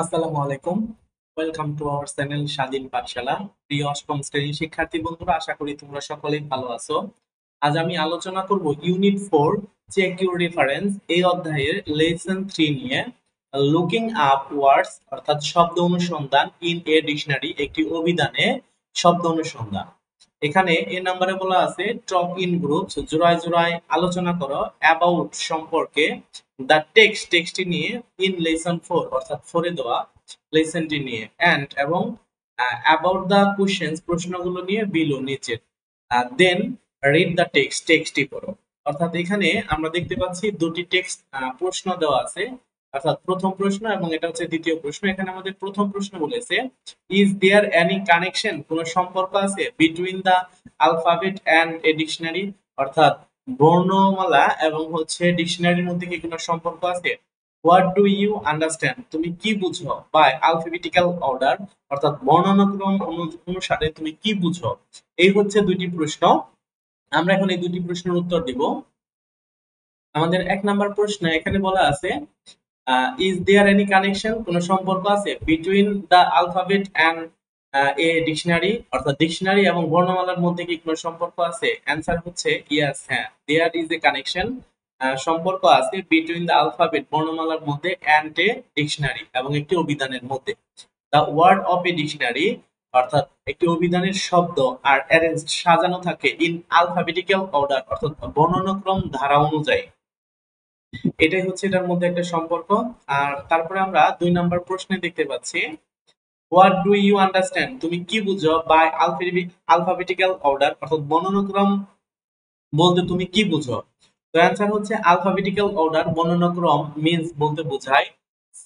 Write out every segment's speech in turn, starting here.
আসসালামু আলাইকুম। Welcome to our channel স্বাধীন পাঠশালা। প্রিয় অষ্টম শ্রেণীর শিক্ষার্থী বন্ধুরা, আশা করি তোমরা সকলেই ভালো আছো। আজ আমি আলোচনা করব ইউনিট 4 চেক ইউর রেফারেন্স এই অধ্যায়ের লেসন 3 নিয়ে। লুকিং আপ ওয়ার্ডস অর্থাৎ শব্দ অনুসন্ধান ইন এ ডিকশনারি, একটি অভিধানে শব্দ অনুসন্ধান। এখানে এ নাম্বারে বলা আছে টক ইন গ্রুপস, জোড়ায় জোড়ায় আলোচনা করো অ্যাবাউট সম্পর্কে, দ্য টেক্সটটি নিয়ে, ইন লেসন 4 অর্থাৎ 4 এ দেওয়া লেসনটি নিয়ে, এন্ড এবং অ্যাবাউট দ্য কোশ্চেন্স প্রশ্নগুলো নিয়ে বিলো নিচে, দেন রিড দ্য টেক্সটটি পড়ো। অর্থাৎ এখানে আমরা দেখতে পাচ্ছি দুটি টেক্সট প্রশ্ন দেওয়া আছে, অর্থাৎ প্রথম প্রশ্ন এবং এটা হচ্ছে দ্বিতীয় প্রশ্ন। এখানে আমাদের প্রথম প্রশ্ন বলেছে, ইজ দেয়ার এনি কানেকশন, কোনো সম্পর্ক আছে, between the alphabet and a dictionary, অর্থাৎ বর্ণমালা এবং হচ্ছে ডিকশনারির মধ্যে কি কোনো সম্পর্ক আছে? হোয়াট ডু ইউ আন্ডারস্ট্যান্ড, তুমি কি বুঝো, বাই আলফাবেটিক্যাল অর্ডার, অর্থাৎ বর্ণানুক্রম অনুসারে তুমি কি বুঝো? এই হচ্ছে দুইটি প্রশ্ন। আমরা এখন এই দুটি প্রশ্নের উত্তর দিব। আমাদের এক নাম্বার প্রশ্ন এখানে বলা আছে, ইজ দেয়ার এনি কানেকশন, কোন সম্পর্ক আছে, between the alphabet and a dictionary, অর্থাৎ ডিকশনারি এবং বর্ণমালার মধ্যে কি কোনো সম্পর্ক আছে? অ্যান্সার হচ্ছে ইয়েস, হ্যাঁ, দেয়ার ইজ এ কানেকশন, সম্পর্ক আছে বিটুইন দ্য আলফাবেট বর্ণমালার মধ্যে এন্ড এ ডিকশনারি এবং একটি অভিধানের মধ্যে। The word of a dictionary, অর্থাৎ একটি অভিধানের শব্দ আর অ্যারেঞ্জ সাজানো থাকে ইন আলফাবেটিক্যাল অর্ডার, অর্থাৎ বর্ণানুক্রম ধারা অনুযায়ী। এটাই হচ্ছে এটার মধ্যে একটা সম্পর্ক। আর তারপরে আমরা 2 নাম্বার প্রশ্নে দেখতে পাচ্ছি, হোয়াট ডু ইউ আন্ডারস্ট্যান্ড, তুমি কি বুঝো, বাই আলফাবেটিক্যাল অর্ডার, অর্থাৎ বর্ণানুক্রম বলতে তুমি কি বুঝো? তো অ্যান্সার হচ্ছে আলফাবেটিক্যাল অর্ডার, বর্ণানুক্রম মিন্স বলতে বোঝায়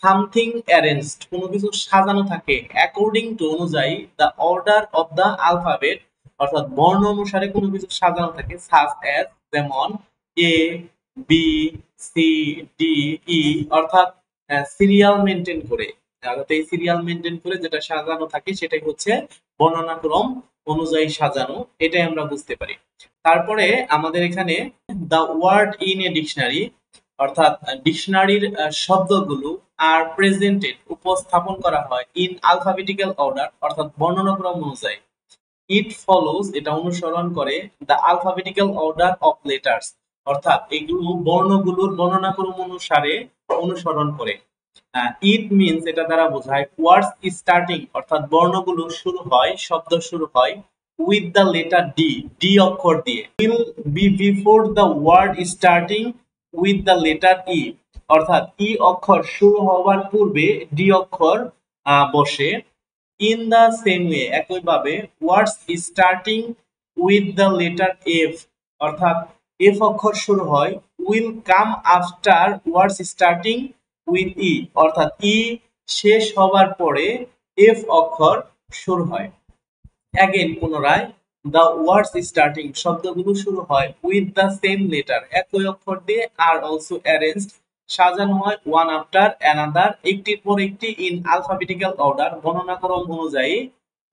সামথিং অ্যারেঞ্জড, কোনো কিছু সাজানো থাকে অ্যাকর্ডিং টু অনুযায়ী, the order of the alphabet, অর্থাৎ বর্ণ অনুসারে কোনো কিছু সাজানো থাকে, সাজ অ্যাজ, যেমন এ, বি, সি, ডি, ই, অর্থাৎ সিরিয়াল মেনটেন করে, অর্থাৎ এই সিরিয়াল মেনটেন করে যেটা সাজানো থাকে সেটাই হচ্ছে বর্ণনাক্রম অনুযায়ী সাজানো, এটাই আমরা বুঝতে পারি। তারপরে আমাদের এখানে the word in a dictionary, অর্থাৎ ডিকশনারির শব্দগুলো আর প্রেজেন্টেড উপস্থাপন করা হয় ইন আলফাবেটিক্যাল অর্ডার, অর্থাৎ বর্ণনাক্রম অনুযায়ী। ইট ফলোজ, এটা অনুসরণ করে, the alphabetical order of letters, অর্থাৎ এগুলো বর্ণগুলোর বর্ণনাক্রম অনুসারে অনুসরণ করে। ইট মিনস, এটা দ্বারা বোঝায় ওয়ার্ডস স্টার্টিং, অর্থাৎ বর্ণগুলো শুরু হয়, শব্দ শুরু হয় with the letter D, D অক্ষর দিয়ে, will be before the word starting with the letter E, অর্থাৎ ই অক্ষর শুরু হওয়ার পূর্বে ডি অক্ষর বসে। ইন দ্য সেম ওয়ে, একইভাবে words starting with the letter F, অর্থাৎ এফ অক্ষর শুরু হয়, will come after words starting with E, অর্থাৎ ই শেষ হবার পরে এফ অক্ষর শুরু হয়। অ্যাগেন, পুনরায়, দ্য ওয়ার্ডস স্টার্টিং, শব্দগুলো শুরু হয় উইথ দ্য সেম লেটার, একই অক্ষর দিয়ে, আর অলসো অ্যারেঞ্জড, সাজানো হয়, ওয়ান আফটার অ্যানাদার, একটির পর একটি, ইন আলফাবেটিক্যাল অর্ডার, গণনাক্রম অনুযায়ী,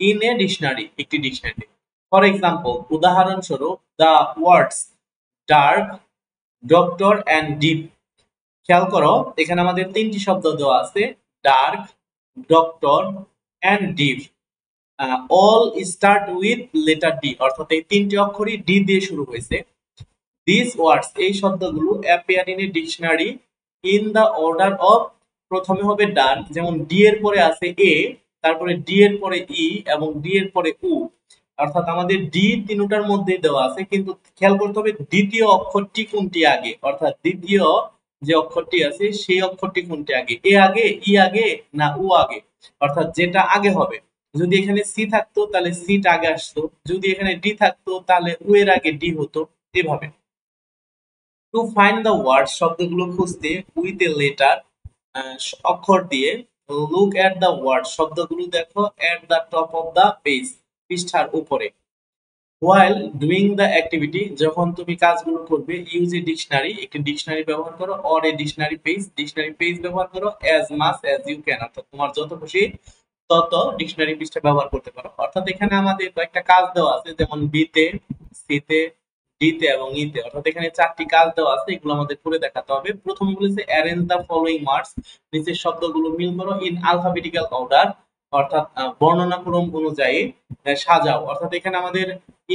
ইন এ ডিকশনারি, একটি ডিকশনারি। ফর এক্সাম্পল, উদাহরণস্বরূপ, the words dark, doctor and deep. খেয়াল করো, এখানে আমাদের তিনটি শব্দ দেওয়া আছে, dark, doctor and deep. All start with letter D, অর্থাৎ এই তিনটি অক্ষরই ডি দিয়ে শুরু হয়েছে। দিস ওয়ার্ডস, এই শব্দগুলো appear in a dictionary in the order of, প্রথমে হবে ডার্ক, যেমন ডি এর পরে আছে এ, তারপরে ডি এর পরে ই এবং ডি এর পরে উ, অর্থাৎ আমাদের ডি তিনটার মধ্যে দেওয়া আছে, কিন্তু খেয়াল করতে হবে দ্বিতীয় অক্ষরটি কোনটি আগে, অর্থাৎ দ্বিতীয় যে অক্ষরটি আছে সেই অক্ষরটি কোনটি আগে, এ আগে, ই আগে, না উ আগে, অর্থাৎ যেটা আগে হবে। যদি এখানে সি থাকতো তাহলে সিটা আগে আসতো, যদি এখানে ডি থাকতো তাহলে উ এর আগে ডি হতো, এভাবে। টু ফাইন্ড দ্য ওয়ার্ড, শব্দগুলো খুঁজতে, উইথ এ লেটার, অক্ষর দিয়ে, লুক এট দ্য ওয়ার্ড, শব্দগুলো দেখো, at the top of the page, পৃষ্ঠার উপরে। হোয়াইল ডুইং দ্য অ্যাক্টিভিটি, যখন তুমি কাজগুলো করবে, ইউজ এ ডিকশনারি, একটি ডিকশনারি ব্যবহার করো, অর এ ডিকশনারি পেজ ব্যবহার করো, as much as you can, অর্থাৎ তোমার যত খুশি তত ডিকশনারি পৃষ্ঠা ব্যবহার করতে পারো। অর্থাৎ এখানে আমাদের কয়েকটা কাজ দেওয়া আছে, যেমন বিতে, সিতে, ডি তে এবং ই তে, অর্থাৎ এখানে চারটি কাজ দেওয়া আছে, এগুলো আমাদের করে দেখাতে হবে। প্রথমে বলেছে অ্যারেঞ্জ দ্য ফলোইং ওয়ার্ডস, নিচের শব্দগুলো মিল করো ইন আলফাবেটিক্যাল অর্ডার, অর্থাৎ বর্ণনাক্রম অনুযায়ী সাজাও। অর্থাৎ এখানে আমাদের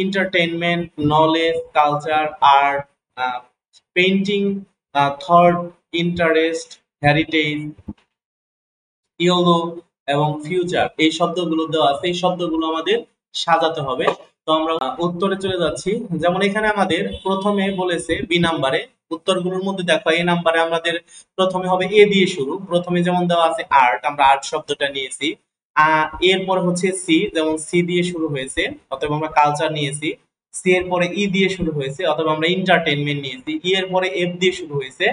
entertainment, knowledge, culture, art, painting, thought, interest, heritage, yellow এবং ফিউচার, এই শব্দগুলো দেওয়া আছে, এই শব্দগুলো আমাদের সাজাতে হবে। তো আমরা উত্তরে চলে যাচ্ছি। যেমন এখানে আমাদের প্রথমে বলেছে বি নাম্বারে, উত্তরগুলোর মধ্যে দেখো এ নাম্বারে আমাদের প্রথমে হবে এ দিয়ে শুরু। প্রথমে যেমন দেওয়া আছে আর্ট, আমরা আর্ট শব্দটা নিয়েছি। এরপর হচ্ছে সি, যেমন সি দিয়ে শুরু হয়েছে, অতএব আমরা কালচার নিয়েছি। সি এর পরে ই দিয়ে শুরু হয়েছে, অথবা আমরা এন্টারটেইনমেন্ট নিয়েছি। ই এর পরে এফ দিয়ে শুরু হয়েছে,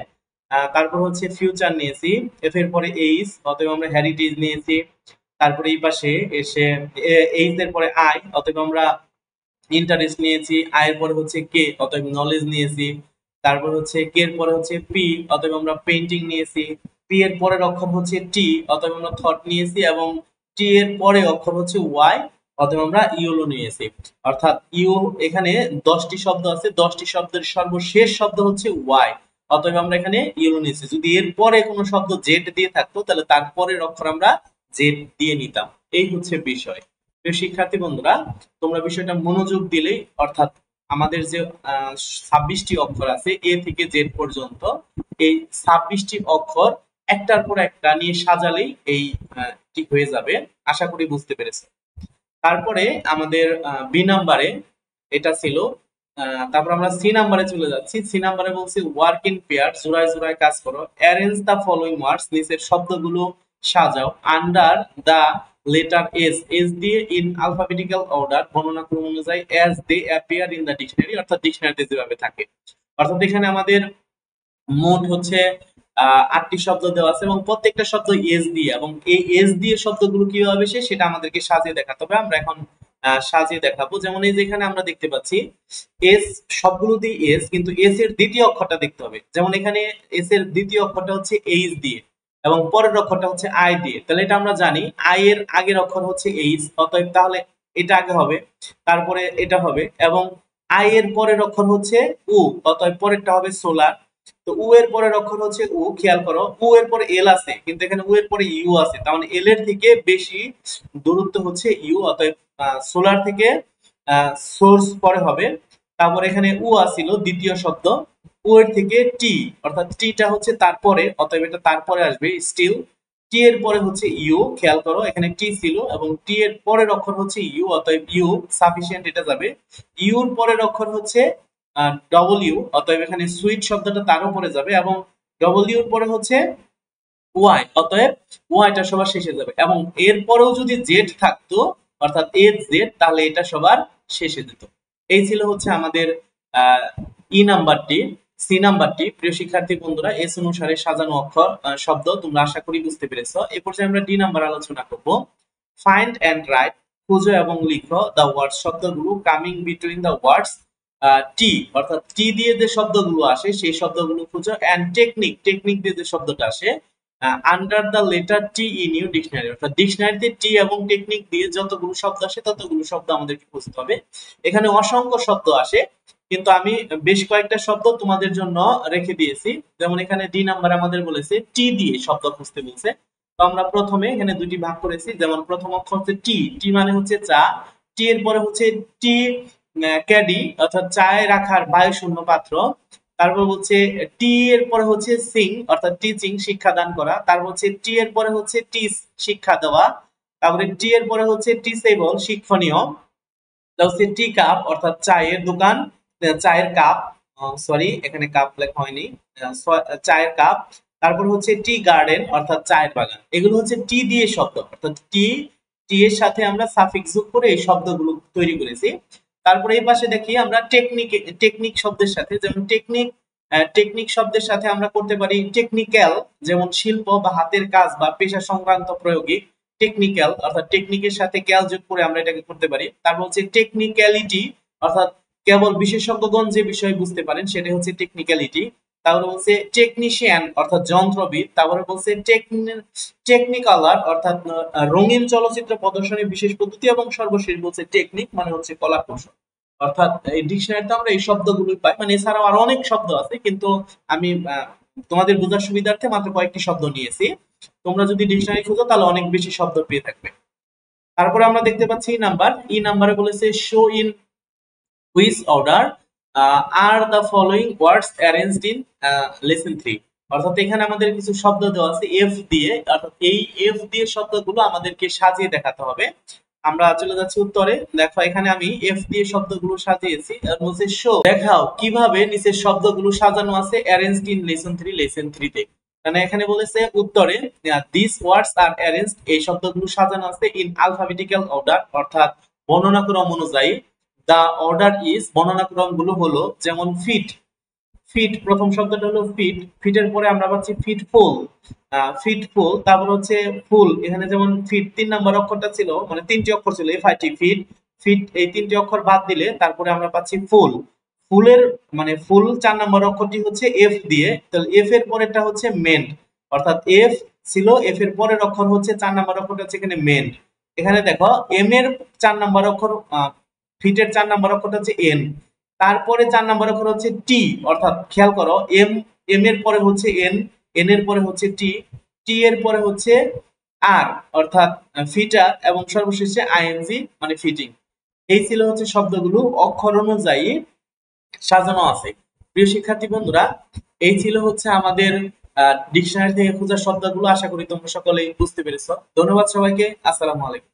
তারপর হচ্ছে ফিউচার নিয়েছি। এফ এর পরে এইচ, অতএব আমরা হেরিটেজ নিয়েছি। তারপরে এই পাশে এসে এইচ এর পরে আই, অতএব আমরা ইন্টারেস্ট নিয়েছি। আই এর পরে হচ্ছে কে, অতএব নলেজ নিয়েছি। তারপর হচ্ছে কে এর পরে হচ্ছে পি, অতএব আমরা পেইন্টিং নিয়েছি। পি এর পরের অক্ষর হচ্ছে টি, অতএব আমরা থট নিয়েছি। এবং টি এর পরে অক্ষর হচ্ছে ওয়াই, অতএব আমরা ইউলো নিয়েছি। অর্থাৎ ইউ, এখানে 10টি শব্দ আছে, 10টি শব্দের সর্বশেষ শব্দ হচ্ছে ওয়াই, অতএব আমরা এখানে ইউলো নিয়েছি। যদি এর পরে কোনো শব্দ জেড দিয়ে থাকতো তাহলে তার পরের অক্ষর আমরা জেড দিয়ে নিতাম। এই হচ্ছে বিষয়। প্রিয় শিক্ষার্থী বন্ধুরা, তোমরা বিষয়টা মনোযোগ দিলেই, অর্থাৎ আমাদের যে 26টি অক্ষর আছে এ থেকে জেড পর্যন্ত, এই 26টি অক্ষর একটার পর একটা নিয়ে সাজালেই এই ঠিক হয়ে যাবে। আশা করি বুঝতে পেরেছো। তারপরে আমাদের বি নাম্বারে এটা ছিল। তারপর আমরা সি নাম্বারে চলে যাচ্ছি। সি নাম্বারে বলছি ওয়ার্ক ইন পেয়ার, জোড়ায় জোড়ায় কাজ করো। অ্যারেঞ্জ দ্য ফলোইং ওয়ার্ডস, নিচের শব্দগুলো সাজাও। Under the letter S, S দিয়ে ইন আলফাবেটিক্যাল অর্ডার, বর্ণনাক্রম অনুযায়ী, as they appear in the dictionary, অর্থাৎ ডিকশনারিতে যেভাবে থাকে। অর্থাৎ এখানে আমাদের মোট হচ্ছে 8টি শব্দ দেওয়া আছে এবং প্রত্যেকটা শব্দ এস দিয়ে, এবং এই এস দিয়ে শব্দগুলো কিভাবে আসে সেটা আমাদেরকে সাজিয়ে দেখাতে হবে। আমরা এখন সাজিয়ে দেখাবো। যেমন এই যেখানে আমরা দেখতে পাচ্ছি এস, সবগুলো দিয়ে এস, কিন্তু এস এর দ্বিতীয় অক্ষরটা দেখতে হবে। যেমন এখানে এস এর দ্বিতীয় অক্ষরটা হচ্ছে এইচ দিয়ে এবং পরের অক্ষরটা হচ্ছে আই দিয়ে, তাহলে এটা আমরা জানি আই এর আগের অক্ষর হচ্ছে এইচ, অতএব তাহলে এটা আগে হবে, তারপরে এটা হবে। এবং আই এর পরের অক্ষর হচ্ছে উ, অতএব পরেরটা হবে সোলার। তো উ এর পরের অক্ষর হচ্ছে উ, খেয়াল করো উ এর পরে এল আছে, কিন্তু এখানে উ এর পরে ইউ আছে, তার মানে এল এর থেকে বেশি দূরত্ব হচ্ছে ইউ, অতএব সোলার থেকে সোর্স পরে হবে। তারপর এখানে উ আসিল দ্বিতীয় শব্দ, উ এর থেকে টি, অর্থাৎ টিটা হচ্ছে তারপরে, অতএব এটা তারপরে আসবে স্টিল। টি এর পরে হচ্ছে ইউ, খেয়াল করো এখানে টি ছিল এবং টি এর পরের অক্ষর হচ্ছে ইউ, অতএব ইউ সাফিসিয়েন্ট, এটা যাবে। ইউর পরের অক্ষর হচ্ছে ডব্লিউ, অতএব এখানে সুইট শব্দটা তার উপরে যাবে। এবং ডব্লিউর পরে হচ্ছে ওয়াই, অতএব ওয়াইটা সবার শেষে যাবে। এবং এর পরেও যদি জেড থাকতো, অর্থাৎ এর জেড, তাহলে এটা সবার শেষে যেত। এই ছিল হচ্ছে আমাদের ই নাম্বারটি। সি নাম্বারটি, প্রিয় শিক্ষার্থী বন্ধুরা, এস অনুসারে সাজানো অক্ষর শব্দ তোমরা আশা করি বুঝতে পেরেছো। এই পর্যায়ে আমরা ডি নাম্বার আলোচনা করব। ফাইন্ড এন্ড রাইট, খুঁজো এবং লিখো দ্য ওয়ার্ডস, শব্দগুলো কামিং বিটুইন দ্য ওয়ার্ডস টি, অর্থাৎ টি দিয়ে যে শব্দগুলো আসে সেই শব্দগুলো খুঁজো। এন্ড টেকনিক, টেকনিক দিয়ে যে শব্দটা আসে under the letter T in your dictionary, অর্থাৎ ডিকশনারিতে টি এবং টেকনিক দিয়ে যতগুলো শব্দ আসে ততগুলো শব্দ আমাদেরকে খুঁজতে হবে। এখানে অসংখ্য শব্দ আসে, কিন্তু আমি বেশ কয়েকটা শব্দ তোমাদের জন্য রেখে দিয়েছি। যেমন এখানে ডি নাম্বার আমাদের বলেছে টি দিয়ে শব্দ খুঁজতে বলছে। তো আমরা প্রথমে এখানে দুটি ভাগ করেছি। যেমন প্রথম অক্ষর হচ্ছে টি, টি মানে হচ্ছে চা। টি এর পরে হচ্ছে টি ক্যাডি, অর্থাৎ চায়ে রাখার বায়ু শূন্য পাত্র। তারপর হচ্ছে টি এর পরে হচ্ছে সিং, অর্থাৎ টিচিং, শিক্ষাদান করা। তারপর হচ্ছে টি এর পরে হচ্ছে টিচ, শিক্ষা দেওয়া। তারপরে টি এর পরে হচ্ছে টিচেবল, শিক্ষণীয়। হচ্ছে টি কাপ, অর্থাৎ চায়ের দোকান, চায়ের কাপ, সরি এখানে কাপ লেখা হয়নি, চায়ের কাপ। তারপর হচ্ছে টি গার্ডেন, অর্থাৎ চায়ের বাগান। এগুলো হচ্ছে টি দিয়ে শব্দ, অর্থাৎ টি, টি এর সাথে আমরা সাফিক্স যোগ করে এই শব্দগুলো তৈরি করেছি। তারপরে এই পাশে দেখি আমরা টেকনিক, টেকনিক শব্দের সাথে, যেমন টেকনিক, টেকনিক শব্দের সাথে আমরা করতে পারি টেকনিক্যাল, যেমন শিল্প বা হাতের কাজ বা পেশা সংক্রান্ত প্রয়োগে টেকনিক্যাল, অর্থাৎ টেকনিকের সাথে ক্যাল যোগ করে আমরা এটাকে করতে পারি। তারপর হচ্ছে টেকনিক্যালিটি, অর্থাৎ কেবল বিশেষজ্ঞগণ যে বিষয় বুঝতে পারেন সেটা হচ্ছে টেকনিক্যালিটি। তারপরে বলছে টেকনিশিয়ান, অর্থাৎ যন্ত্রবিদ। তারপরে বলছে টেকনিকালার, অর্থাৎ রঙিন চলচ্চিত্র প্রদর্শনের বিশেষ পদ্ধতি। এবং সর্বশেষ বলছে টেকনিক মানে হচ্ছে কলা কৌশল। অর্থাৎ এই ডিকশনারিতে আমরা এই শব্দগুলোই পাই, মানে এছাড়াও আরো অনেক শব্দ আছে, কিন্তু আমি তোমাদের বোঝার সুবিধার্থে মাত্র কয়েকটি শব্দ নিয়েছি। তোমরা যদি ডিকশনারি খুঁজো তাহলে অনেক বেশি শব্দ পেয়ে থাকবে। তারপরে আমরা দেখতে পাচ্ছি ই নাম্বারে বলেছে show in which order are the following words arranged in lesson 3। অর্থাৎ এখানে আমাদের কিছু শব্দ দেওয়া আছে এফ দিয়ে, অর্থাৎ এই এফ দিয়ে শব্দগুলো আমাদেরকে সাজিয়ে দেখাতে হবে। আমরা চলে যাচ্ছি উত্তরে। দেখো এখানে আমি এফ দিয়ে শব্দগুলো সাজিয়েছি, আর বলছে শো, দেখাও কিভাবে নিচের শব্দগুলো সাজানো আছে অ্যারেঞ্জড ইন লেসন 3 তে। মানে এখানে বলেছে উত্তরে দিস ওয়ার্ডস আর অ্যারেঞ্জড, এই শব্দগুলো সাজানো আছে ইন আলফাবেটিক্যাল অর্ডার, অর্থাৎ বর্ণনাক্রম অনুযায়ী। দা অর্ডার ইজ, বর্ণনাক্রম গুলো হলো যেমন ফিট, ফিট প্রথম শব্দটা হলো ফিট, ফিটের পরে আমরা পাচ্ছি ফিটফুল, ফিটফুল, তারপর হচ্ছে ফুল, এখানে যেমন ফিট 3 নম্বর অক্ষরটা ছিল, মানে 3টি অক্ষর ছিল FIT ফিট, ফিট এই 3টি অক্ষর বাদ দিলে তারপরে আমরা পাচ্ছি ফুল, ফুলের মানে ফুল 4 নম্বর অক্ষরটি হচ্ছে এফ দিয়ে, তাহলে এফ এর পরেরটা হচ্ছে মেন, অর্থাৎ এফ ছিল, এফ এর পরের অক্ষর হচ্ছে 4 নম্বর অক্ষরটা হচ্ছে এখানে মেন। এখানে দেখো এম এর 4 নম্বর অক্ষর, ফিটের 4 নম্বর অক্ষরটা হচ্ছে এন, তারপরে 4 নম্বর অক্ষর হচ্ছে টি, অর্থাৎ খেয়াল করো এম, এম এর পরে হচ্ছে এন, এন এর পরে হচ্ছে টি, টি এর পরে হচ্ছে আর, অর্থাৎ ফিটার, এবং সর্বশেষে আইএনজি মানে ফিটিং। এই ছিল হচ্ছে শব্দগুলো অক্ষর অনুযায়ী সাজানো আছে। প্রিয় শিক্ষার্থী বন্ধুরা, এই ছিল হচ্ছে আমাদের ডিকশনারি থেকে খোঁজা শব্দগুলো। আশা করি তোমরা সকলেই বুঝতে পেরেছো। ধন্যবাদ সবাইকে। আসসালামু আলাইকুম।